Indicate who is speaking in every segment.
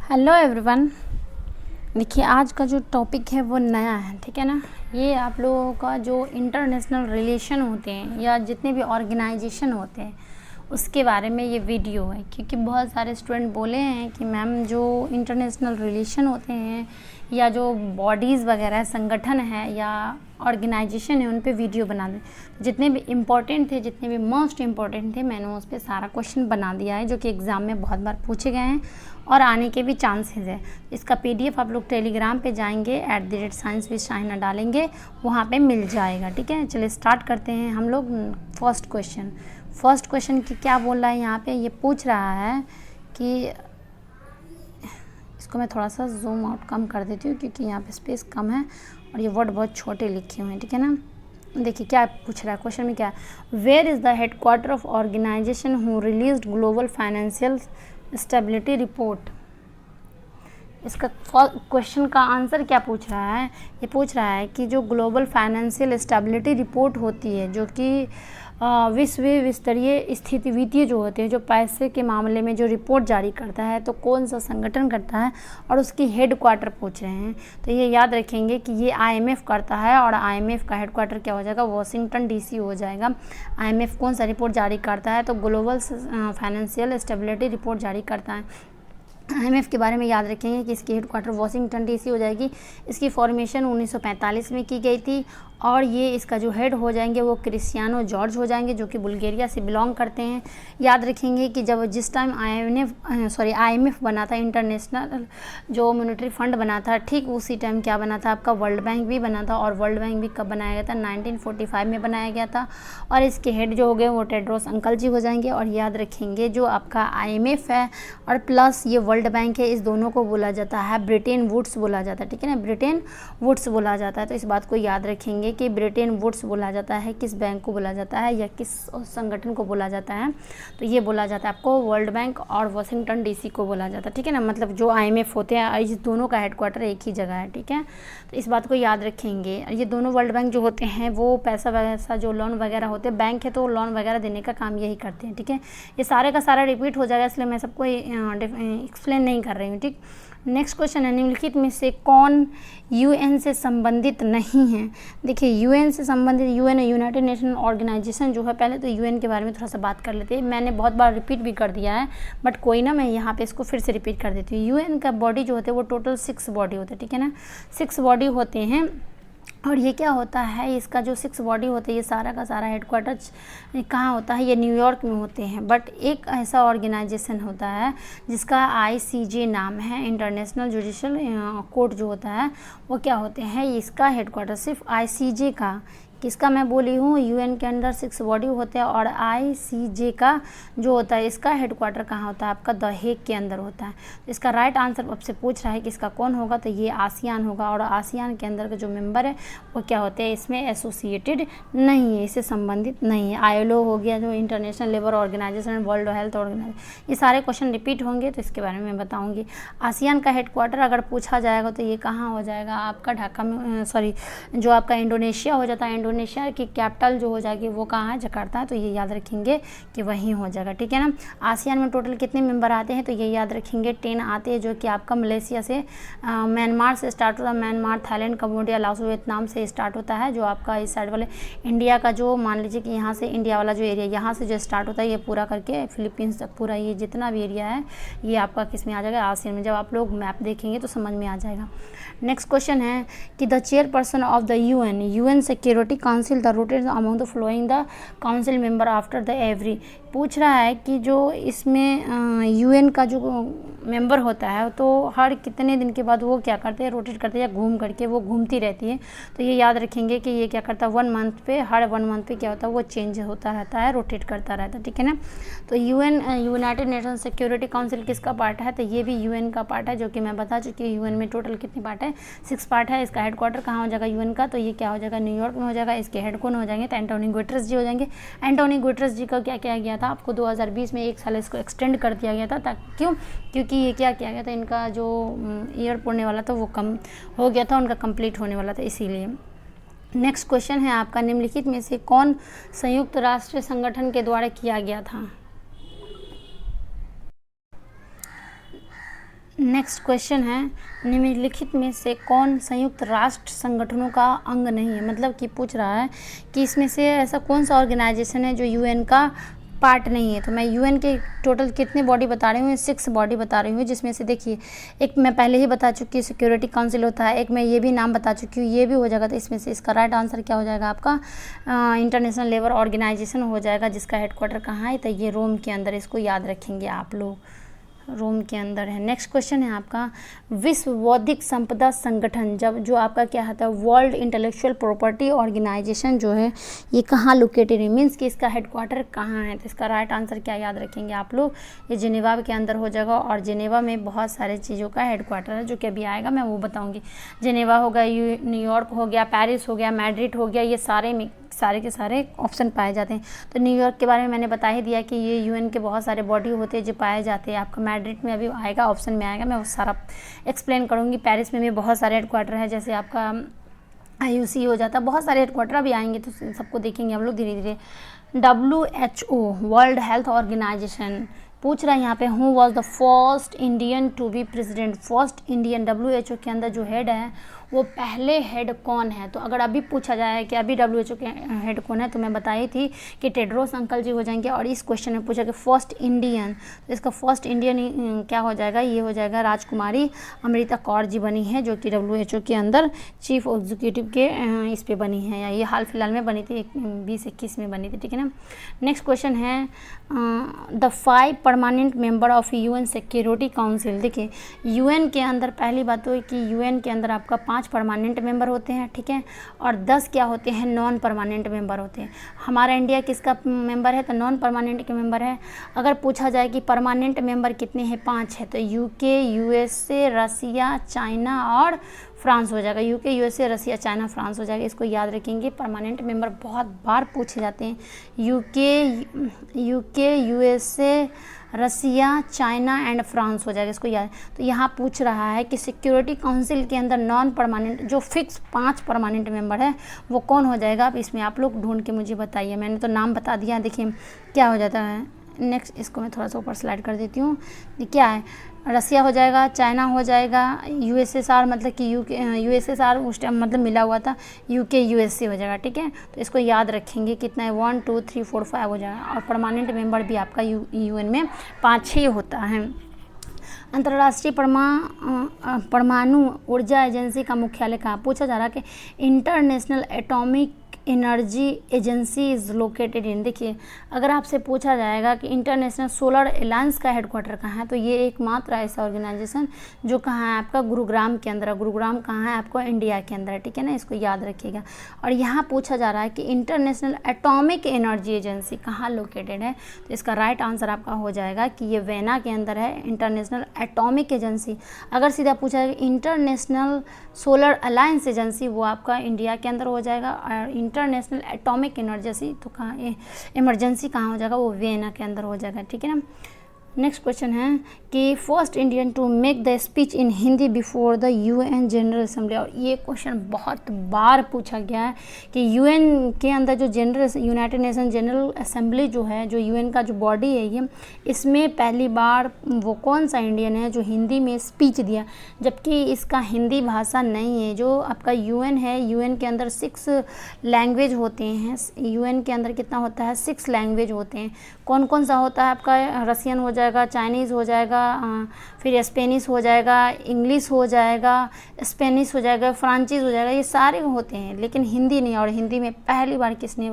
Speaker 1: Hello everyone. देखिए आज का जो टॉपिक है वो नया है, ठीक है ना। ये आप लोगों का जो इंटरनेशनल रिलेशन होते हैं या जितने भी ऑर्गेनाइजेशन होते हैं उसके बारे में ये वीडियो है, क्योंकि बहुत सारे स्टूडेंट बोले हैं कि मैम जो इंटरनेशनल रिलेशन होते हैं या जो बॉडीज़ वगैरह संगठन है या ऑर्गेनाइजेशन है उन पे वीडियो बना दें। जितने भी इम्पोर्टेंट थे, जितने भी मोस्ट इम्पॉर्टेंट थे, मैंने उस पर सारा क्वेश्चन बना दिया है जो कि एग्ज़ाम में बहुत बार पूछे गए हैं और आने के भी चांसेस है। इसका पीडीएफ आप लोग टेलीग्राम पे जाएंगे @science with शाहिना डालेंगे, वहाँ पे मिल जाएगा, ठीक है। चलिए स्टार्ट करते हैं हम लोग। फर्स्ट क्वेश्चन की क्या बोल रहा है यहाँ पे, ये पूछ रहा है कि इसको मैं थोड़ा सा जूम आउट कम कर देती हूँ क्योंकि यहाँ पे स्पेस कम है और ये वर्ड बहुत छोटे लिखे हुए हैं, ठीक है ना। देखिए क्या पूछ रहा है क्वेश्चन में, क्या where is the headquarter of organization who released global financial stability report. इसका क्वेश्चन का आंसर क्या पूछ रहा है, ये पूछ रहा है कि जो ग्लोबल फाइनेंशियल स्टेबिलिटी रिपोर्ट होती है जो कि विश्व स्तरीय स्थिति वित्तीय जो होते हैं, जो पैसे के मामले में जो रिपोर्ट जारी करता है, तो कौन सा संगठन करता है और उसकी हेड क्वार्टर पूछ रहे हैं। तो ये याद रखेंगे कि ये IMF करता है और IMF का हेड क्वार्टर क्या हो जाएगा, वाशिंगटन DC हो जाएगा। IMF कौन सा रिपोर्ट जारी करता है, तो ग्लोबल फाइनेंशियल स्टेबिलिटी रिपोर्ट जारी करता है। IMF के बारे में याद रखेंगे कि इसकी हेड क्वार्टर वाशिंगटन DC हो जाएगी। इसकी फॉर्मेशन 1945 में की गई थी और ये इसका जो हेड हो जाएंगे वो क्रिस्टियानो जॉर्ज हो जाएंगे जो कि बुल्गारिया से बिलोंग करते हैं। याद रखेंगे कि जिस टाइम IMF बना था, इंटरनेशनल जो मॉनेटरी फंड बना था, ठीक उसी टाइम क्या बना था, आपका वर्ल्ड बैंक भी बना था। और वर्ल्ड बैंक भी कब बनाया गया था, 1945 में बनाया गया था। और इसके हेड जो हो गए वो टेड्रोस अंकल जी हो जाएंगे। और याद रखेंगे जो आपका IMF है और प्लस ये वर्ल्ड बैंक है, इस दोनों को बोला जाता है ब्रिटेन वुड्स बोला जाता है, ठीक है ना, ब्रिटेन वुड्स बोला जाता है। तो इस बात को याद रखेंगे कि ब्रिटेन वुड्स बोला जाता है, किस बैंक को बोला जाता है या किस संगठन को बोला जाता है, तो ये बोला जाता है आपको वर्ल्ड बैंक और वाशिंगटन DC को बोला जाता है, ठीक है ना। मतलब जो IMF होते हैं इस दोनों का हेडक्वार्टर एक ही जगह है, ठीक है। तो इस बात को याद रखेंगे। ये दोनों वर्ल्ड बैंक जो होते हैं वो पैसा वैसा जो लोन वगैरह होते हैं, बैंक है तो लोन वगैरह देने का काम यही करते हैं, ठीक है। ये सारे का सारा रिपीट हो जाएगा इसलिए मैं सबको एक्सप्लेन नहीं कर रही हूँ, ठीक। नेक्स्ट क्वेश्चन है, निम्नलिखित में से कौन UN से संबंधित नहीं है। देखिए UN से संबंधित, UN यूनाइटेड नेशन ऑर्गेनाइजेशन जो है, पहले तो UN के बारे में थोड़ा सा बात कर लेते हैं। मैंने बहुत बार रिपीट भी कर दिया है बट कोई ना, मैं यहाँ पे इसको फिर से रिपीट कर देती हूँ। UN का बॉडी जो होते हैं वो टोटल 6 बॉडी होते हैं, ठीक है ना, 6 बॉडी होते हैं। और ये क्या होता है, इसका जो 6 बॉडी होते हैं ये सारा का सारा हेडक्वार्टर कहाँ होता है, ये न्यूयॉर्क में होते हैं। बट एक ऐसा ऑर्गेनाइजेशन होता है जिसका ICJ नाम है, इंटरनेशनल जुडिशल कोर्ट जो होता है वो क्या होते हैं, इसका हेडक्वार्टर सिर्फ ICJ का, किसका मैं बोली हूँ, UN के अंडर 6 बॉडी होते हैं और ICJ का जो होता है इसका हेडक्वार्टर कहाँ होता है, आपका द हेग के अंदर होता है। तो इसका राइट आंसर आपसे पूछ रहा है कि इसका कौन होगा, तो ये आसियान होगा। और आसियान के अंदर के जो मेंबर है वो क्या होते हैं, इसमें एसोसिएटेड नहीं है, इससे संबंधित नहीं है। ILO हो गया जो International Labour Organization, World Health Organization, ये सारे क्वेश्चन रिपीट होंगे तो इसके बारे में बताऊँगी। आसियान का हेडक्वार्टर अगर पूछा जाएगा तो ये कहाँ हो जाएगा, आपका ढाका में, जो आपका इंडोनेशिया हो जाता है। इंडोनेशिया की कैपिटल जो हो जाएगी वो कहाँ है, जकार्ता। तो ये याद रखेंगे कि वहीं हो जाएगा, ठीक है ना। आसियान में टोटल कितने मेंबर आते हैं, तो ये याद रखेंगे 10 आते हैं, जो कि आपका मलेशिया से, म्यांमार से स्टार्ट होता है, Myanmar, Thailand, Cambodia, Laos, Vietnam से स्टार्ट होता है। जो आपका इस साइड वाले इंडिया का जो, मान लीजिए कि यहाँ से इंडिया वाला जो एरिया यहाँ से जो स्टार्ट होता है ये पूरा करके फिलीपींस तक पूरा ये जितना भी एरिया है ये आपका किस में आ जाएगा, आसियान में। जब आप लोग मैप देखेंगे तो समझ में आ जाएगा। नेक्स्ट क्वेश्चन है कि the chairperson of the UN security council the rotate among the flowing the council member after the every. पूछ रहा है कि जो इसमें UN का जो मेंबर होता है तो हर कितने दिन के बाद वो क्या करते हैं, रोटेट करते हैं या घूम करके वो घूमती रहती है। तो ये याद रखेंगे कि ये क्या करता है, 1 मंथ पे, हर 1 मंथ पे क्या होता है वो चेंज होता रहता है, रोटेट करता रहता है, ठीक है ना। तो UN United nation security council किसका पार्ट है, तो ये भी UN का पार्ट है, जो कि मैं बता चुकी हूँ। UN में टोटल कितने पार्ट है, 6 पार्ट है। इसका हेडक्वार्टर कहाँ हो जाएगा UN का, तो ये क्या हो जाएगा, न्यूयॉर्क में हो जाएगा। इसके हेड कौन हो जाएंगे, तो एंटोनियो गुटेरेस जी हो जाएंगे। एंटोनियो गुटेरेस जी का क्या किया गया था, आपको 2020 में 1 साल इसको एक्सटेंड कर दिया गया था। क्यों, क्योंकि ये क्या किया गया था, इनका जो ईयर पड़ने वाला था वो कम हो गया था, उनका कंप्लीट होने वाला था, इसीलिए। नेक्स्ट क्वेश्चन है आपका, निम्नलिखित में से कौन संयुक्त राष्ट्र संगठन के द्वारा किया गया था। नेक्स्ट क्वेश्चन है, निम्नलिखित में से कौन संयुक्त राष्ट्र संगठनों का अंग नहीं है। मतलब कि पूछ रहा है कि इसमें से ऐसा कौन सा ऑर्गेनाइजेशन है जो यूएन का पार्ट नहीं है। तो मैं यूएन के टोटल कितने बॉडी बता रही हूँ, 6 बॉडी बता रही हूँ, जिसमें से देखिए एक मैं पहले ही बता चुकी हूँ सिक्योरिटी काउंसिल होता है, एक मैं ये भी नाम बता चुकी हूँ, ये भी हो जाएगा। तो इसमें से इसका राइट आंसर क्या हो जाएगा आपका, इंटरनेशनल लेबर ऑर्गेनाइजेशन हो जाएगा, जिसका हेडक्वार्टर कहाँ है, तो ये रोम के अंदर, इसको याद रखेंगे आप लोग, रोम के अंदर है। नेक्स्ट क्वेश्चन है आपका, विश्व बौद्धिक संपदा संगठन जो आपका क्या होता है, वर्ल्ड इंटेलेक्चुअल प्रॉपर्टी ऑर्गेनाइजेशन जो है, ये कहाँ लोकेटेड है, मीन्स कि इसका हेडक्वार्टर कहाँ है। तो इसका राइट आंसर क्या याद रखेंगे आप लोग, ये जिनेवा के अंदर हो जाएगा। और जिनेवा में बहुत सारे चीज़ों का हेडक्वार्टर है, जो कि अभी आएगा मैं वो बताऊँगी। जिनेवा हो गया, न्यूयॉर्क हो गया, पेरिस हो गया, मैड्रिड हो गया, ये सारे के सारे ऑप्शन पाए जाते हैं। तो न्यूयॉर्क के बारे में मैंने बता ही दिया कि ये यूएन के बहुत सारे बॉडी होते हैं जो पाए जाते हैं। आपका मैड्रिड में अभी आएगा, ऑप्शन में आएगा, मैं वो सारा एक्सप्लेन करूँगी। पेरिस में भी बहुत सारे हेडक्वार्टर है, जैसे आपका IUC हो जाता है, बहुत सारे हेडक्वार्टर अभी आएंगे, तो सबको देखेंगे हम लोग धीरे धीरे। WHO वर्ल्ड हेल्थ ऑर्गेनाइजेशन पूछ रहा है यहाँ पे, who was the first Indian to be president. First Indian WHO के अंदर जो हेड है वो पहले हेड कौन है। तो अगर अभी पूछा जाए कि अभी WHO के हेड कौन है, तो मैं बताई थी कि टेड्रोस अंकल जी हो जाएंगे। और इस क्वेश्चन में पूछा कि फर्स्ट इंडियन, तो इसका फर्स्ट इंडियन क्या हो जाएगा, ये हो जाएगा राजकुमारी अमृता कौर जी बनी है, जो कि WHO के अंदर चीफ एग्जीक्यूटिव के इस पे बनी है, या ये हाल फिलहाल में बनी थी, 2021 में बनी थी, ठीक है ना। नेक्स्ट क्वेश्चन है, the 5 permanent member of UN security council. देखिए UN के अंदर पहली बात तो है कि UN के अंदर आपका 5 परमानेंट मेंबर होते हैं, ठीक है, और 10 क्या होते हैं, नॉन परमानेंट मेंबर होते हैं। हमारा इंडिया किसका मेंबर है, तो नॉन परमानेंट के मेंबर है। अगर पूछा जाए कि परमानेंट मेंबर कितने हैं, 5 है, तो UK, USA, रसिया, चाइना और फ्रांस हो जाएगा। UK, USA, Russia, China, France हो जाएगा, इसको याद रखेंगे। परमानेंट मेंबर बहुत बार पूछे जाते हैं, UK, USA, Russia, China and France हो जाएगा, इसको याद। तो यहाँ पूछ रहा है कि सिक्योरिटी काउंसिल के अंदर नॉन परमानेंट जो फिक्स 5 परमानेंट मेंबर है वो कौन हो जाएगा। अब इसमें आप लोग ढूंढ के मुझे बताइए, मैंने तो नाम बता दिया, देखिए क्या हो जाता है। नेक्स्ट इसको मैं थोड़ा सा ऊपर स्लाइड कर देती हूँ, क्या है, रसिया हो जाएगा, चाइना हो जाएगा, USSR मतलब कि USSR उस टाइम मतलब मिला हुआ था, UK, USA हो जाएगा, ठीक है। तो इसको याद रखेंगे, कितना है, 1 2 3 4 5 हो जाएगा। और परमानेंट मेंबर भी आपका UN में 5-6 होता है। अंतर्राष्ट्रीय परमाणु ऊर्जा एजेंसी का मुख्यालय कहाँ, पूछा जा रहा है कि international atomic energy agency is located in. देखिए अगर आपसे पूछा जाएगा कि इंटरनेशनल सोलर अलायंस का हेडक्वार्टर कहाँ है, तो ये एकमात्र ऐसा ऑर्गेनाइजेशन जो कहाँ है आपका, गुरुग्राम के अंदर है। गुरुग्राम कहाँ है आपको, इंडिया के अंदर है, ठीक है ना, इसको याद रखिएगा। और यहाँ पूछा जा रहा है कि इंटरनेशनल एटॉमिक एनर्जी एजेंसी कहाँ लोकेटेड है, तो इसका राइट आंसर आपका हो जाएगा कि ये वेना के अंदर है, इंटरनेशनल एटॉमिक एजेंसी। अगर सीधा पूछा जाए इंटरनेशनल सोलर अलायंस एजेंसी, वो आपका इंडिया के अंदर हो जाएगा। और इंटरनेशनल एटॉमिक एनर्जी तो कहाँ, इमरजेंसी कहाँ हो जाएगा, वो वियना के अंदर हो जाएगा, ठीक है ना। नेक्स्ट क्वेश्चन है कि first Indian to make the speech in Hindi before the UN General Assembly. और ये क्वेश्चन बहुत बार पूछा गया है कि UN के अंदर जो यूनाइटेड नेशन जनरल असेंबली जो है, जो UN का जो बॉडी है ये, इसमें पहली बार वो कौन सा इंडियन है जो हिंदी में स्पीच दिया, जबकि इसका हिंदी भाषा नहीं है। जो आपका UN है, UN के अंदर 6 लैंग्वेज होते हैं। UN के अंदर कितना होता है, 6 लैंग्वेज होते हैं। कौन कौन सा होता है आपका, रसियन हो जाएगा, चाइनीज़ हो जाएगा, फिर स्पेनिश हो जाएगा, इंग्लिश हो जाएगा, स्पेनिश हो जाएगा, फ्रांसीस हो जाएगा, ये सारे होते हैं, लेकिन हिंदी नहीं। और हिंदी में पहली बार किसने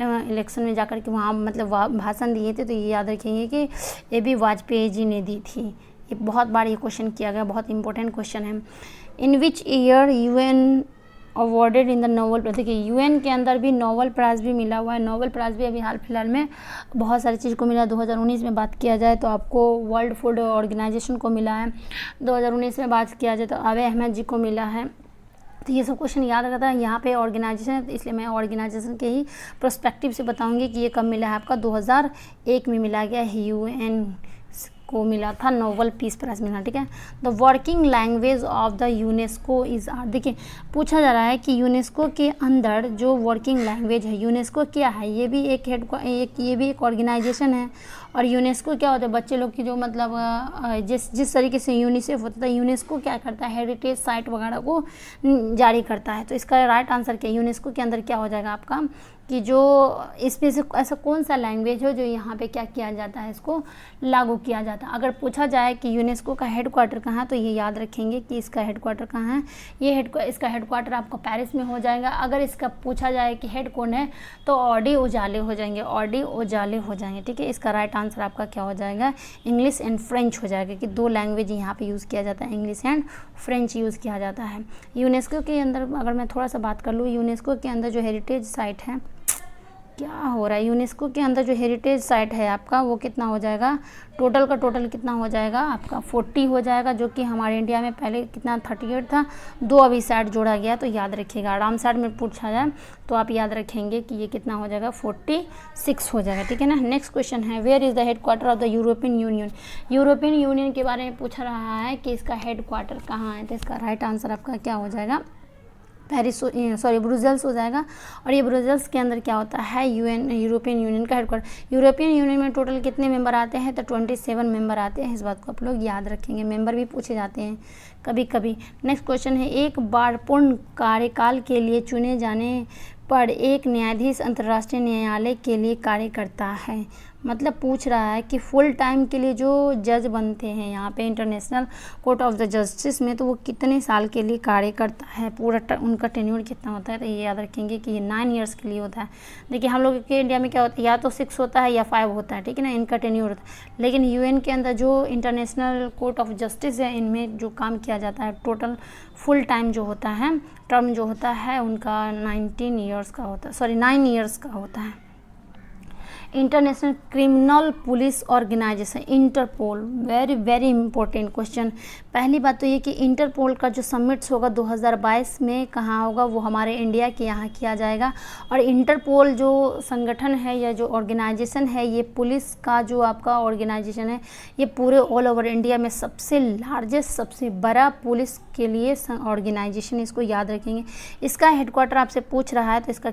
Speaker 1: इलेक्शन में जाकर के वहाँ मतलब भाषण दिए थे, तो ये याद रखेंगे कि AB वाजपेयी जी ने दी थी। ये बहुत बार ये क्वेश्चन किया गया, बहुत इंपॉर्टेंट क्वेश्चन है। In which year UN awarded in the Nobel prize. देखिए UN के अंदर भी नोबेल प्राइज़ भी मिला हुआ है। नोबेल प्राइज़ भी अभी हाल फिलहाल में बहुत सारी चीज़ को मिला। 2019 में बात किया जाए तो आपको वर्ल्ड फूड ऑर्गेनाइजेशन को मिला है। 2019 में बात किया जाए तो आबे अहमद जी को मिला है। तो ये सब क्वेश्चन याद रखता है। यहाँ पे ऑर्गेनाइजेशन है, तो इसलिए मैं ऑर्गेनाइजेशन के ही पर्सपेक्टिव से बताऊंगी कि ये कब मिला है आपका, 2001 में मिला गया है। UN को मिला था नोबेल पीस प्राइज मिला, ठीक है। The working language of the UNESCO is are. देखिए पूछा जा रहा है कि यूनेस्को के अंदर जो वर्किंग लैंग्वेज है, यूनेस्को क्या है, ये भी एक ऑर्गेनाइजेशन है। और यूनेस्को क्या होता है, बच्चे लोग की जो मतलब जिस तरीके से यूनिसेफ होता है, यूनेस्को क्या करता है, हेरिटेज साइट वगैरह को जारी करता है। तो इसका राइट आंसर क्या है, यूनेस्को के अंदर क्या हो जाएगा आपका कि जो इसमें से ऐसा कौन सा लैंग्वेज हो जो यहाँ पे क्या किया जाता है, इसको लागू किया जाता है। अगर पूछा जाए कि यूनेस्को का हेडक्वार्टर कहाँ है, तो ये याद रखेंगे कि इसका हेडक्वार्टर कहाँ है, इसका हेडक्वार्टर आपको पेरिस में हो जाएगा। अगर इसका पूछा जाए कि हेड कौन है, तो ऑडी ओजाले हो जाएंगे, ऑडी ओजाले हो जाएंगे, ठीक है। इसका राइट आंसर आपका क्या हो जाएगा, इंग्लिश एंड फ्रेंच हो जाएगा, कि 2 लैंग्वेज यहाँ पे यूज़ किया जाता है, इंग्लिश एंड फ्रेंच यूज़ किया जाता है। यूनेस्को के अंदर अगर मैं थोड़ा सा बात कर लूँ, यूनेस्को के अंदर जो हेरिटेज साइट है, क्या हो रहा है, यूनेस्को के अंदर जो हेरिटेज साइट है आपका वो कितना हो जाएगा, टोटल का टोटल कितना हो जाएगा आपका 40 हो जाएगा, जो कि हमारे इंडिया में पहले कितना 38 था, 2 अभी साइट जोड़ा गया। तो याद रखिएगा, आराम साइट में पूछा जाए तो आप याद रखेंगे कि ये कितना हो जाएगा, 46 हो जाएगा, ठीक है ना। नेक्स्ट क्वेश्चन है, where is the headquarter of the European Union. European Union के बारे में पूछ रहा है कि इसका हेडक्वार्टर कहाँ है। तो इसका राइट आंसर आपका क्या हो जाएगा, ब्रुसेल्स हो जाएगा। और ये ब्रुसेल्स के अंदर क्या होता है, यूरोपियन यूनियन का हेडक्वार्टर। यूरोपियन यूनियन में टोटल कितने मेंबर आते हैं, तो 27 मेंबर आते हैं। इस बात को आप लोग याद रखेंगे, मेंबर भी पूछे जाते हैं कभी कभी। नेक्स्ट क्वेश्चन है, एक बार पूर्ण कार्यकाल के लिए चुने जाने पर एक न्यायाधीश अंतर्राष्ट्रीय न्यायालय के लिए कार्य करता है। मतलब पूछ रहा है कि फुल टाइम के लिए जो जज बनते हैं यहाँ पे international court of the justice में, तो वो कितने साल के लिए कार्य करता है, पूरा उनका टेन्योर कितना होता है। तो ये याद रखेंगे कि ये 9 ईयर्स के लिए होता है। देखिए हम लोग के इंडिया में क्या होता है, या तो 6 होता है या 5 होता है, ठीक है ना, इनका टेन्योर होता है। लेकिन यूएन के अंदर जो इंटरनेशनल कोर्ट ऑफ जस्टिस है, इनमें जो काम किया जाता है टोटल फुल टाइम जो होता है, टर्म जो होता है उनका 9 ईयर्स का होता है। International Criminal Police Organization, Interpol, very very important question. पहली बात तो ये कि इंटरपोल का जो समिट्स होगा 2022 में कहाँ होगा, वो हमारे इंडिया के यहाँ किया जाएगा। और इंटरपोल जो संगठन है या जो ऑर्गेनाइजेशन है, ये पुलिस का जो आपका ऑर्गेनाइजेशन है, ये पूरे ऑल ओवर इंडिया में सबसे लार्जेस्ट, सबसे बड़ा पुलिस के लिए ऑर्गेनाइजेशन, इसको याद रखेंगे। इसका हेडक्वार्टर आपसे पूछ रहा है, तो इसका